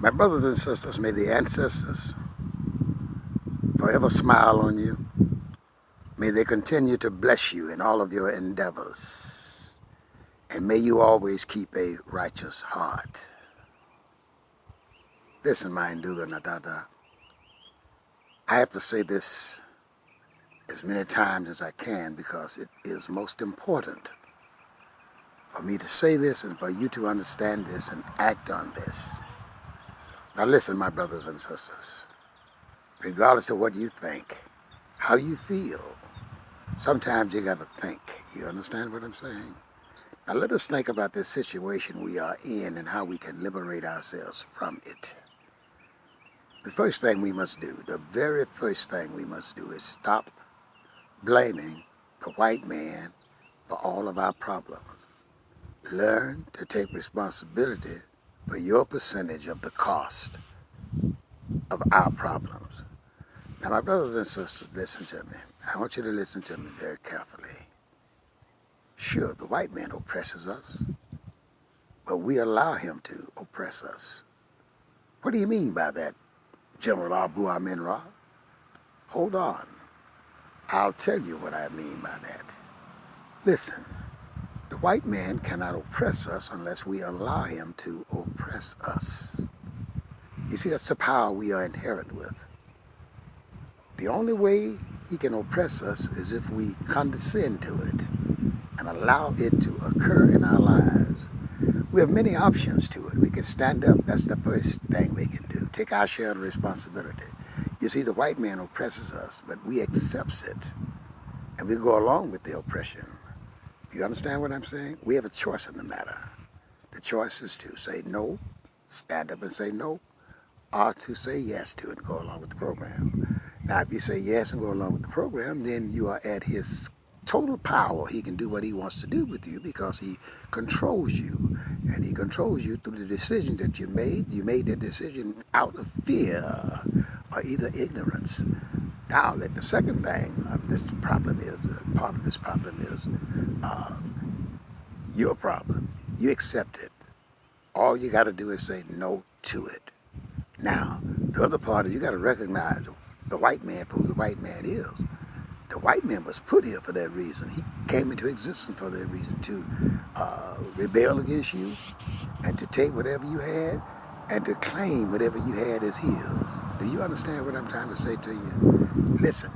My brothers and sisters, may the ancestors forever smile on you. May they continue to bless you in all of your endeavors. And may you always keep a righteous heart. Listen, my Nduga Nadada, I have to say this as many times as I can because it is most important for me to say this and for you to understand this and act on this. Now listen, my brothers and sisters, regardless of what you think, how you feel, sometimes you got to think. You understand what I'm saying? Now let us think about this situation we are in and how we can liberate ourselves from it. The first thing we must do, the very first thing we must do is stop blaming the white man for all of our problems. Learn to take responsibility for your percentage of the cost of our problems. Now, my brothers and sisters, listen to me. I want you to listen to me very carefully. Sure, the white man oppresses us, but we allow him to oppress us. What do you mean by that, General Abu Aminra? Hold on. I'll tell you what I mean by that. Listen, the white man cannot oppress us unless we allow him to oppress us. You see, that's the power we are inherent with. The only way he can oppress us is if we condescend to it and allow it to occur in our lives. We have many options to it. We can stand up. That's the first thing we can do. Take our share of the responsibility. You see, the white man oppresses us, but we accept it, and we go along with the oppression. You understand what I'm saying? We have a choice in the matter. The choice is to say no, stand up and say no, or to say yes to it and go along with the program. Now, if you say yes and go along with the program, then you are at his total power. He can do what he wants to do with you because he controls you. And he controls you through the decision that you made. You made that decision out of fear or either ignorance. Now, the second thing of this problem is, part of this problem is your problem. You accept it. All you got to do is say no to it. Now, the other part is you got to recognize the white man for who the white man is. The white man was put here for that reason. He came into existence for that reason, to rebel against you and to take whatever you had and to claim whatever you had as his. Do you understand what I'm trying to say to you? Listen,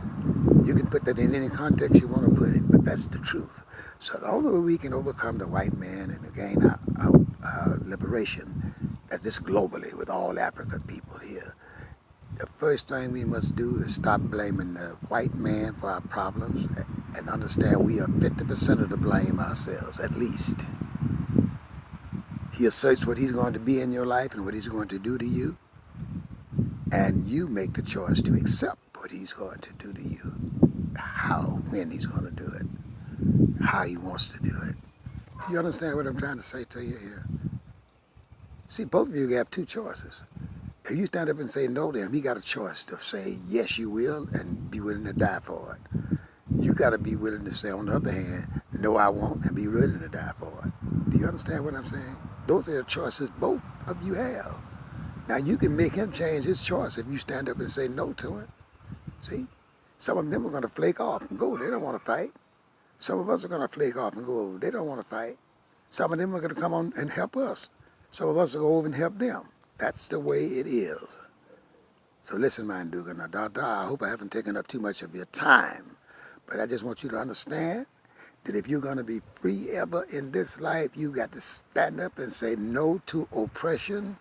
you can put that in any context you want to put it, but that's the truth. So the only way we can overcome the white man and gain our liberation, that's just globally with all African people here, the first thing we must do is stop blaming the white man for our problems and understand we are 50% of the blame ourselves, at least. He asserts what he's going to be in your life and what he's going to do to you, and you make the choice to accept what he's going to do to you, how, when he's going to do it, how he wants to do it. Do you understand what I'm trying to say to you here? See, both of you have two choices. If you stand up and say no to him, he got a choice to say yes you will and be willing to die for it. You got to be willing to say, on the other hand, no I won't, and be willing to die for it. Do you understand what I'm saying? Those are the choices both of you have. Now you can make him change his choice if you stand up and say no to him. See? Some of them are going to flake off and go. They don't want to fight. Some of us are going to flake off and go. They don't want to fight. Some of them are going to come on and help us. Some of us will go over and help them. That's the way it is. So listen, my Nduga Nadada, I hope I haven't taken up too much of your time, but I just want you to understand that if you're going to be free ever in this life, you got to stand up and say no to oppression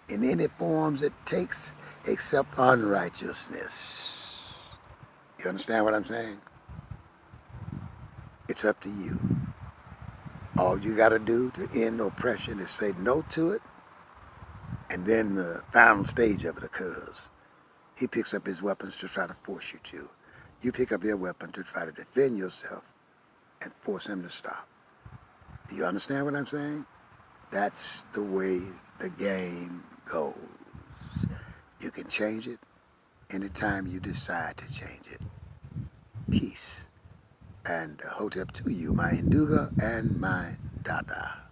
in any forms it takes except unrighteousness. You understand what I'm saying? It's up to you. All you got to do to end oppression is say no to it, and then the final stage of it occurs. He picks up his weapons to try to force you to. You pick up your weapon to try to defend yourself and force him to stop. Do you understand what I'm saying? That's the way the game goes. You can change it anytime you decide to change it. Peace. And hotep to you, my Nduga and my Dada.